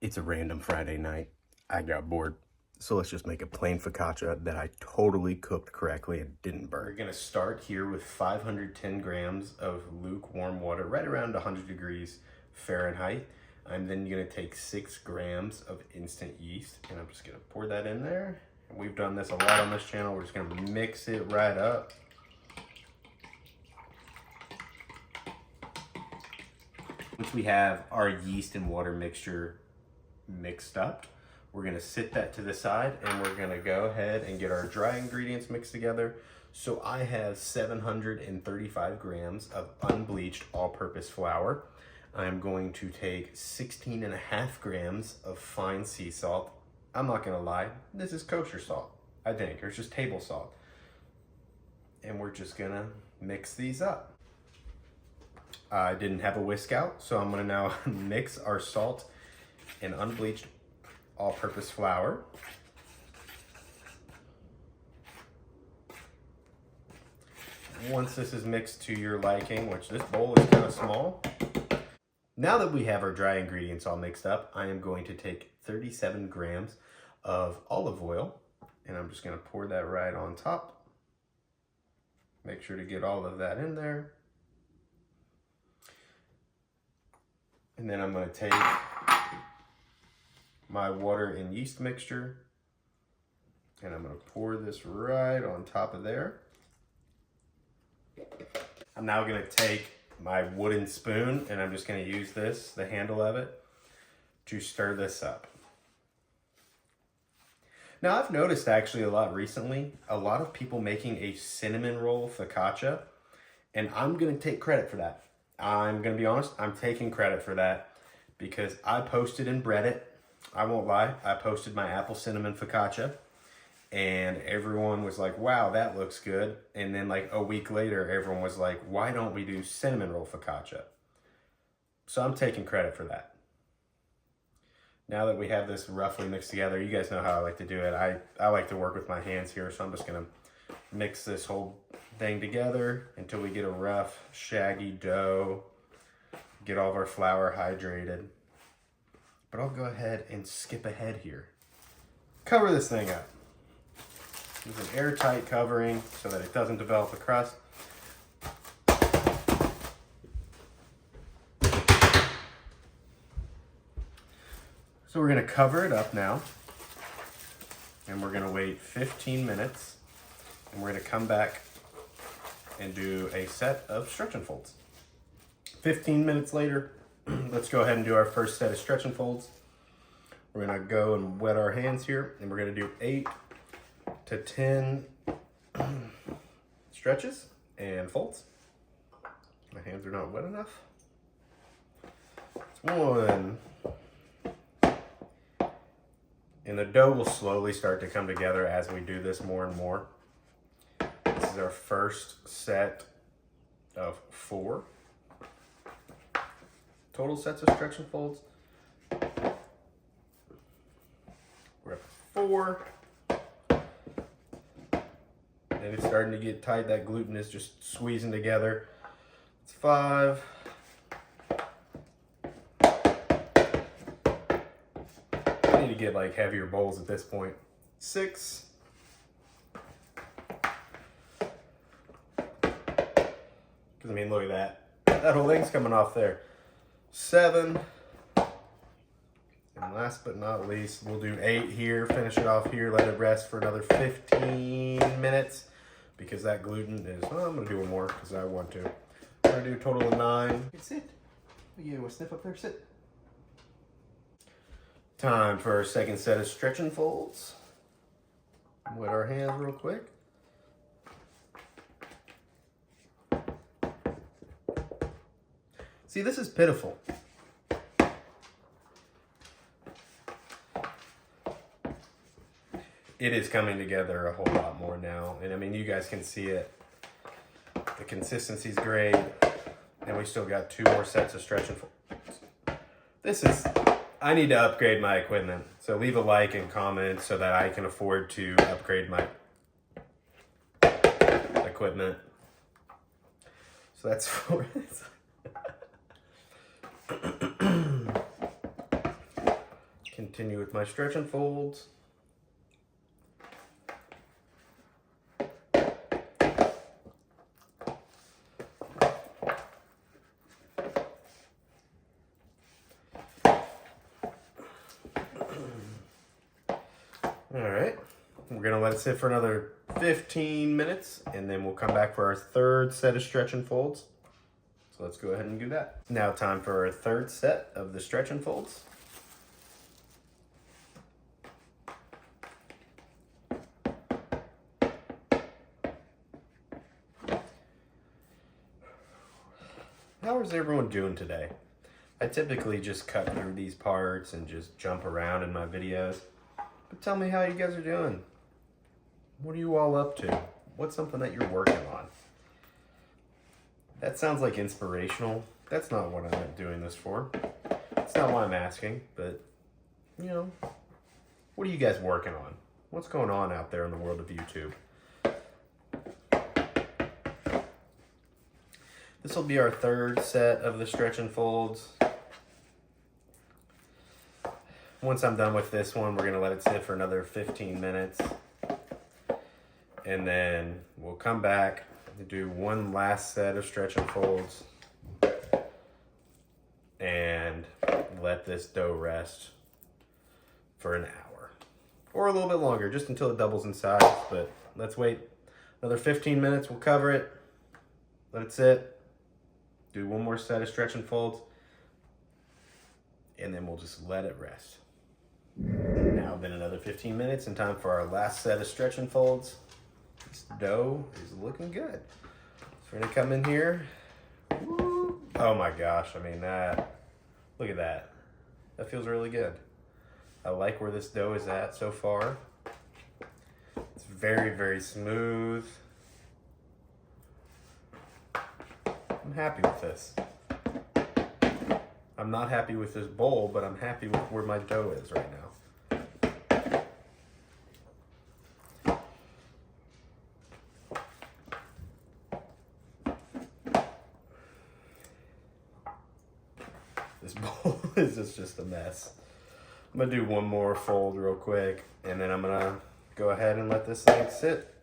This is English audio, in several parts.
It's a random Friday night. I got bored. So let's just make a plain focaccia that I totally cooked correctly and didn't burn. We're gonna start here with 510 grams of lukewarm water, right around 100 degrees Fahrenheit. I'm then gonna take 6 grams of instant yeast, and I'm just gonna pour that in there. And we've done this a lot on this channel. We're just gonna mix it right up. Once we have our yeast and water mixture mixed up, we're gonna sit that to the side and we're gonna go ahead and get our dry ingredients mixed together. So I have 735 grams of unbleached all-purpose flour. I'm going to take 16.5 grams of fine sea salt. I'm not gonna lie, this is kosher salt, I think, or it's just table salt. And we're just gonna mix these up. I didn't have a whisk out, so I'm gonna now mix our salt and unbleached all-purpose flour. Once this is mixed to your liking, which this bowl is kind of small. Now that we have our dry ingredients all mixed up, I am going to take 37 grams of olive oil, and I'm just gonna pour that right on top. Make sure to get all of that in there. And then I'm gonna take my water and yeast mixture, and I'm gonna pour this right on top of there. I'm now gonna take my wooden spoon, and I'm just gonna use this, the handle of it, to stir this up. Now I've noticed actually a lot recently, a lot of people making a cinnamon roll focaccia, and I'm gonna take credit for that. I'm gonna be honest, I'm taking credit for that because I posted and bread it. I won't lie, I posted my apple cinnamon focaccia and everyone was like, wow, that looks good. And then like a week later, everyone was like, why don't we do cinnamon roll focaccia? So I'm taking credit for that. Now that we have this roughly mixed together, you guys know how I like to do it. I like to work with my hands here, so I'm just gonna mix this whole thing together until we get a rough, shaggy dough. Get all of our flour hydrated. But I'll go ahead and skip ahead here. Cover this thing up. Use an airtight covering so that it doesn't develop a crust. So we're gonna cover it up now, and we're gonna wait 15 minutes, and we're gonna come back and do a set of stretch and folds. 15 minutes later, let's go ahead and do our first set of stretch and folds. We're gonna go and wet our hands here, and we're gonna do 8 to 10 stretches and folds. My hands are not wet enough. It's 1. And the dough will slowly start to come together as we do this more and more. This is our first set of 4 total sets of stretch and folds. We're at 4. And it's starting to get tight. That gluten is just squeezing together. It's 5. I need to get like heavier bowls at this point. 6. Because I mean, look at that. That whole thing's coming off there. 7. And last but not least, we'll do 8 here, finish it off here, let it rest for another 15 minutes because that gluten is, well, I'm gonna do one more because I want to. I'm gonna do a total of 9. Sit. You want to sniff up there? Sit. Time for our second set of stretch and folds. Wet our hands real quick. See, this is pitiful. It is coming together a whole lot more now. And I mean, you guys can see it. The consistency's great. And we still got 2 more sets of stretch and folds. This is, I need to upgrade my equipment. So leave a like and comment so that I can afford to upgrade my equipment. So that's 4. Continue with my stretch and folds. All right, we're gonna let it sit for another 15 minutes and then we'll come back for our third set of stretch and folds. So let's go ahead and do that. Now time for our third set of the stretch and folds. How is everyone doing today? I typically just cut through these parts and just jump around in my videos. But tell me how you guys are doing. What are you all up to? What's something that you're working on? That sounds like inspirational. That's not what I'm doing this for. That's not why I'm asking, but you know, what are you guys working on? What's going on out there in the world of YouTube? This will be our third set of the stretch and folds. Once I'm done with this one, we're gonna let it sit for another 15 minutes. And then we'll come back and do one last set of stretch and folds and let this dough rest for an hour or a little bit longer, just until it doubles in size. But let's wait another 15 minutes. We'll cover it, let it sit, do one more set of stretch and folds, and then we'll just let it rest. Now been another 15 minutes and time for our last set of stretch and folds. This dough is looking good. So we're gonna come in here. Woo. Oh my gosh, I mean look at that. That feels really good. I like where this dough is at so far. It's very, very smooth. I'm happy with this. I'm not happy with this bowl, but I'm happy with where my dough is right now. This bowl is just a mess. I'm gonna do one more fold real quick, and then I'm gonna go ahead and let this thing sit.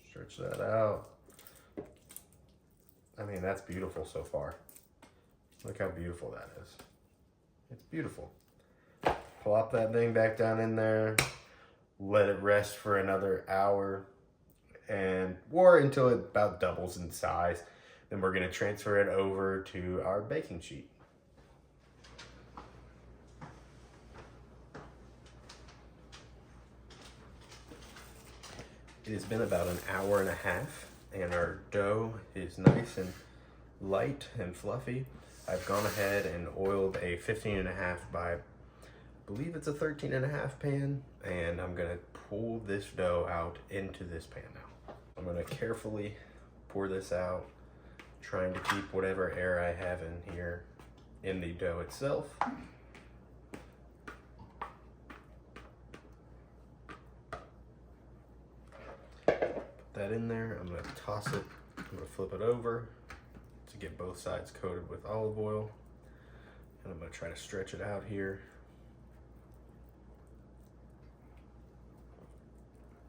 Stretch that out. I mean, that's beautiful so far. Look how beautiful that is. It's beautiful. Plop that thing back down in there. Let it rest for another hour or until it about doubles in size. Then we're gonna transfer it over to our baking sheet. It has been about an hour and a half and our dough is nice and light and fluffy. I've gone ahead and oiled a 15.5 by, I believe it's a 13.5 pan, and I'm gonna pull this dough out into this pan now. I'm gonna carefully pour this out, trying to keep whatever air I have in here in the dough itself. That in there. I'm going to toss it. I'm going to flip it over to get both sides coated with olive oil. And I'm going to try to stretch it out here.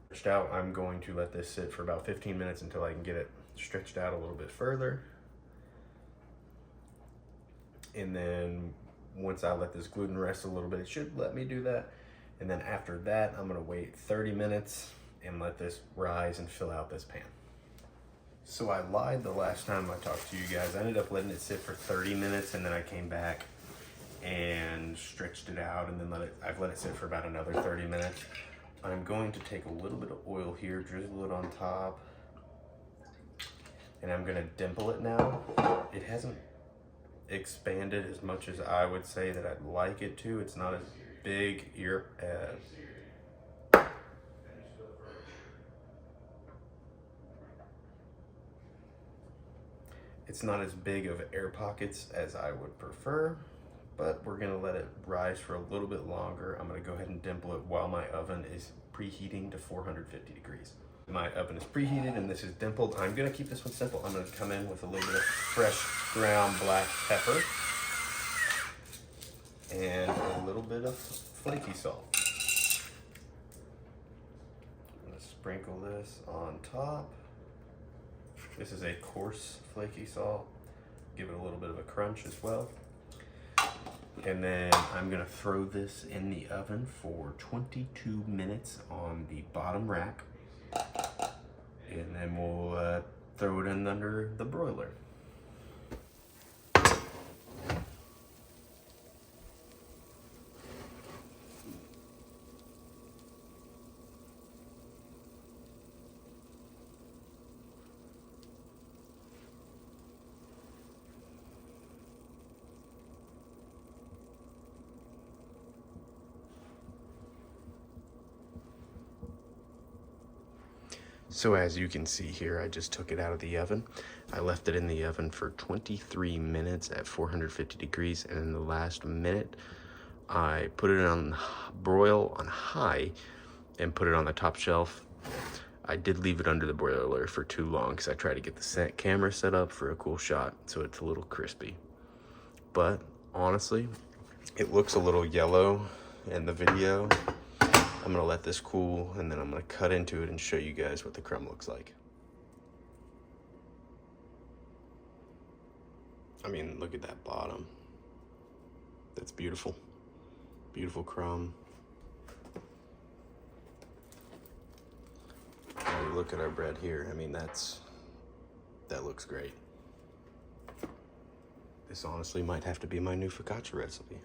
Stretched out, I'm going to let this sit for about 15 minutes until I can get it stretched out a little bit further. And then once I let this gluten rest a little bit, it should let me do that. And then after that, I'm going to wait 30 minutes and let this rise and fill out this pan. So I lied the last time I talked to you guys. I ended up letting it sit for 30 minutes and then I came back and stretched it out and then I've let it sit for about another 30 minutes. I'm going to take a little bit of oil here, drizzle it on top, and I'm gonna dimple it now. It hasn't expanded as much as I would say that I'd like it to. It's not as big here as it's not as big of air pockets as I would prefer, but we're gonna let it rise for a little bit longer. I'm gonna go ahead and dimple it while my oven is preheating to 450 degrees. My oven is preheated and this is dimpled. I'm gonna keep this one simple. I'm gonna come in with a little bit of fresh ground black pepper. and a little bit of flaky salt. I'm gonna sprinkle this on top. This is a coarse flaky salt. Give it a little bit of a crunch as well. And then I'm gonna throw this in the oven for 22 minutes on the bottom rack. And then we'll throw it in under the broiler. So as you can see here, I just took it out of the oven. I left it in the oven for 23 minutes at 450 degrees, and in the last minute, I put it on broil on high and put it on the top shelf. I did leave it under the broiler for too long because I tried to get the camera set up for a cool shot, so it's a little crispy. But honestly, it looks a little yellow in the video. I'm gonna let this cool, and then I'm gonna cut into it and show you guys what the crumb looks like. I mean, look at that bottom. That's beautiful. Beautiful crumb. And look at our bread here. I mean, that looks great. This honestly might have to be my new focaccia recipe.